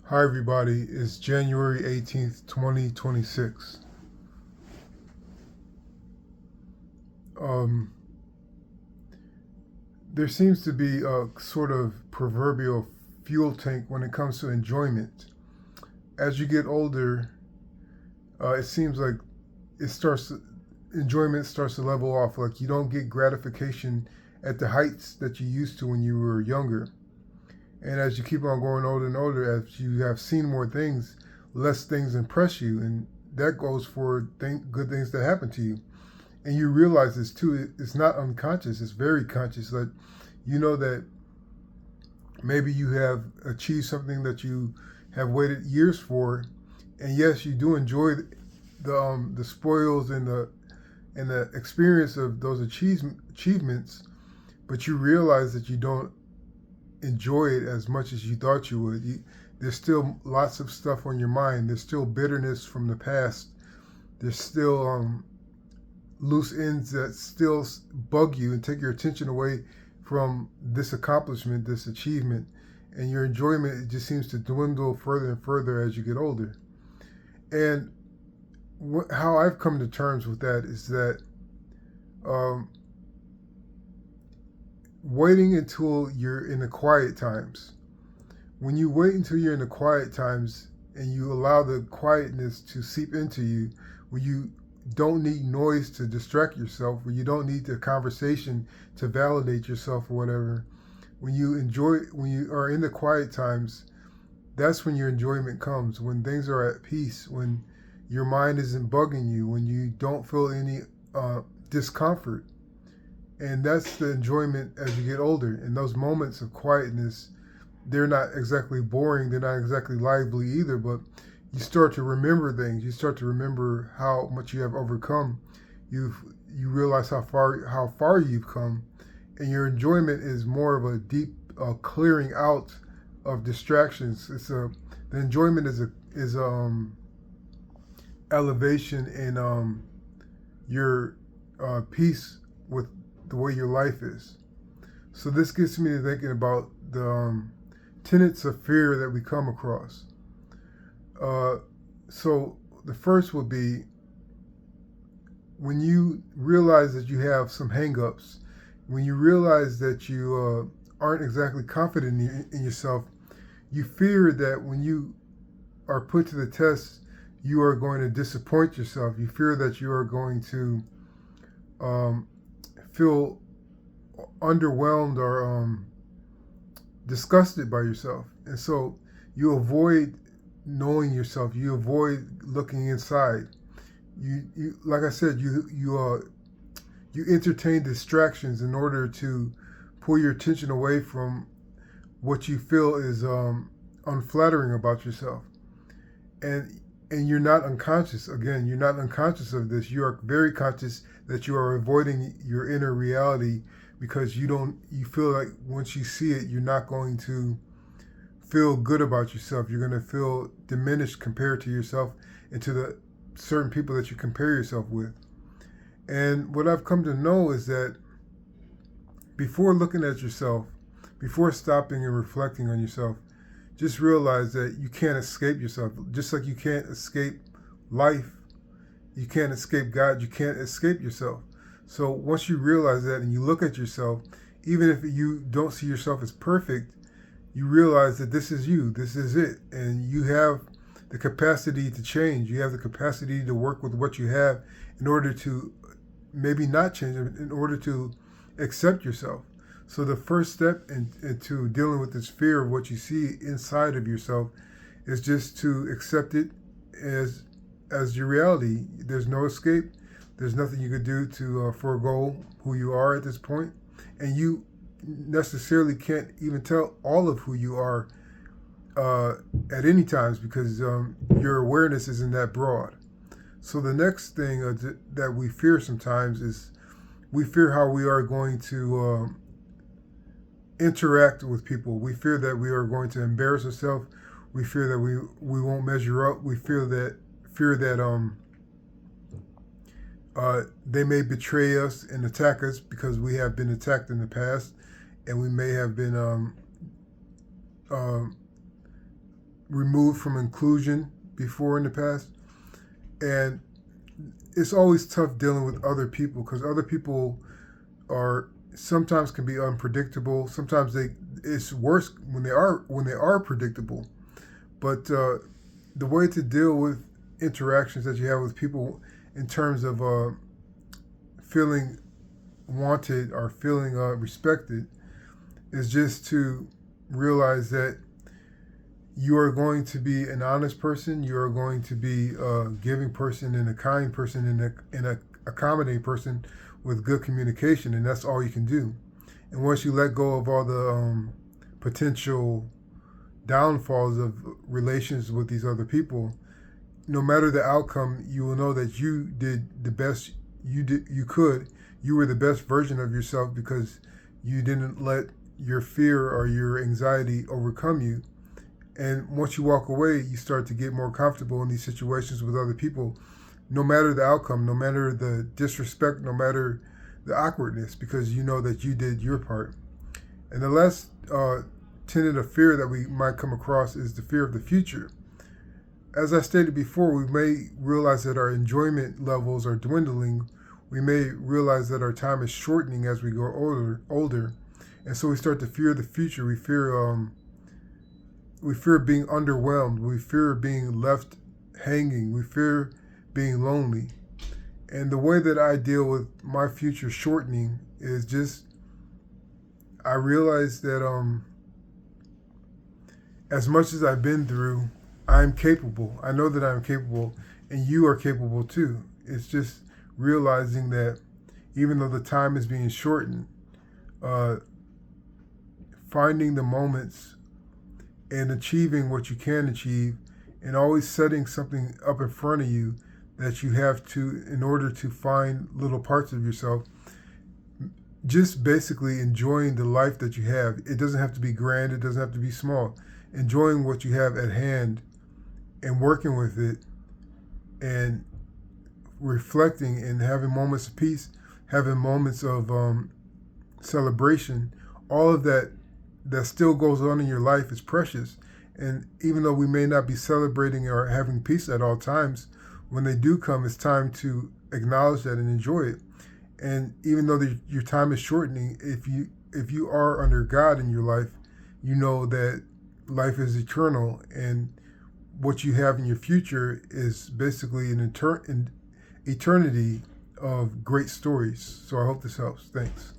Hi, everybody. It's January 18th, 2026. Um, there seems to be a sort of proverbial fuel tank when it comes to enjoyment. As you get older, it seems like it starts, enjoyment starts to level off. Like you don't get gratification at the heights that you used to when you were younger. And as you keep on growing older and older, as you have seen more things, less things impress you. And that goes for good things that happen to you. And you realize this too. It's not unconscious. It's very conscious. That you know that maybe you have achieved something that you have waited years for, and yes, you do enjoy the spoils and the experience of those achievements, but you realize that you don't enjoy it as much as you thought you would. There's still lots of stuff on your mind. There's still bitterness from the past. There's still loose ends that still bug you and take your attention away from this accomplishment, this achievement, and your enjoyment it just seems to dwindle further and further as you get older. And how I've come to terms with that is that um, waiting until you're in the quiet times. When you wait until you're in the quiet times and you allow the quietness to seep into you, where you don't need noise to distract yourself, where you don't need the conversation to validate yourself or whatever. When you are in the quiet times, that's when your enjoyment comes. When things are at peace, when your mind isn't bugging you, when you don't feel any discomfort. And that's the enjoyment as you get older. And those moments of quietness, they're not exactly boring, they're not exactly lively either, but you start to remember things. You start to remember how much you have overcome. You you realize how far you've come, and your enjoyment is more of a deep clearing out of distractions. The enjoyment is elevation in your peace with the way your life is. So this gets me to thinking about the tenets of fear that we come across. Uh, so the first would be when you realize that you have some hangups, when you realize that you aren't exactly confident in yourself, you fear that when you are put to the test, you are going to disappoint yourself. You fear that you are going to um, feel underwhelmed or disgusted by yourself. And so you avoid knowing yourself. You avoid looking inside. You like I said, you entertain distractions in order to pull your attention away from what you feel is unflattering about yourself. And and you're not unconscious. Again, you're not unconscious of this. You are very conscious that you are avoiding your inner reality because you feel like once you see it, you're not going to feel good about yourself. You're going to feel diminished compared to yourself and to the certain people that you compare yourself with. And what I've come to know is that before looking at yourself, before stopping and reflecting on yourself, just realize that you can't escape yourself. Just like you can't escape life, you can't escape God, you can't escape yourself. So once you realize that and you look at yourself, even if you don't see yourself as perfect, you realize that this is you, this is it, and you have the capacity to change. You have the capacity to work with what you have in order to maybe not change, in order to accept yourself. So the first step into dealing with this fear of what you see inside of yourself is just to accept it as as your reality. There's no escape. There's nothing you could do to forego who you are at this point, and you necessarily can't even tell all of who you are uh, at any times because your awareness isn't that broad. So the next thing that we fear sometimes is we fear how we are going to interact with people. We fear that we are going to embarrass ourselves. We fear that we won't measure up. We fear that they may betray us and attack us because we have been attacked in the past, and we may have been removed from inclusion before in the past. And it's always tough dealing with other people because other people are sometimes can be unpredictable. Sometimes it's worse when they are predictable. But the way to deal with interactions that you have with people in terms of feeling wanted or feeling respected is just to realize that you are going to be an honest person. You are going to be a giving person and a kind person and a accommodating person with good communication, and that's all you can do. And once you let go of all the potential downfalls of relations with these other people, no matter the outcome, you will know that you did the best you could. You were the best version of yourself because you didn't let your fear or your anxiety overcome you. And once you walk away, you start to get more comfortable in these situations with other people, no matter the outcome, no matter the disrespect, no matter the awkwardness, because you know that you did your part. And the last tenet of fear that we might come across is the fear of the future. As I stated before, we may realize that our enjoyment levels are dwindling. We may realize that our time is shortening as we grow older. And so we start to fear the future. We fear being underwhelmed. We fear being left hanging. We fear being lonely. And the way that I deal with my future shortening is just, I realize that as much as I've been through, I'm capable. I know that I'm capable, and you are capable too. It's just realizing that even though the time is being shortened, finding the moments and achieving what you can achieve, and always setting something up in front of you that you have to, in order to find little parts of yourself, just basically enjoying the life that you have. It doesn't have to be grand, it doesn't have to be small. Enjoying what you have at hand and working with it and reflecting and having moments of peace, having moments of celebration, all of that still goes on in your life is precious. And even though we may not be celebrating or having peace at all times, when they do come, it's time to acknowledge that and enjoy it. And even though your time is shortening, if you are under God in your life, you know that life is eternal, and what you have in your future is basically an eternity of great stories. So I hope this helps. Thanks.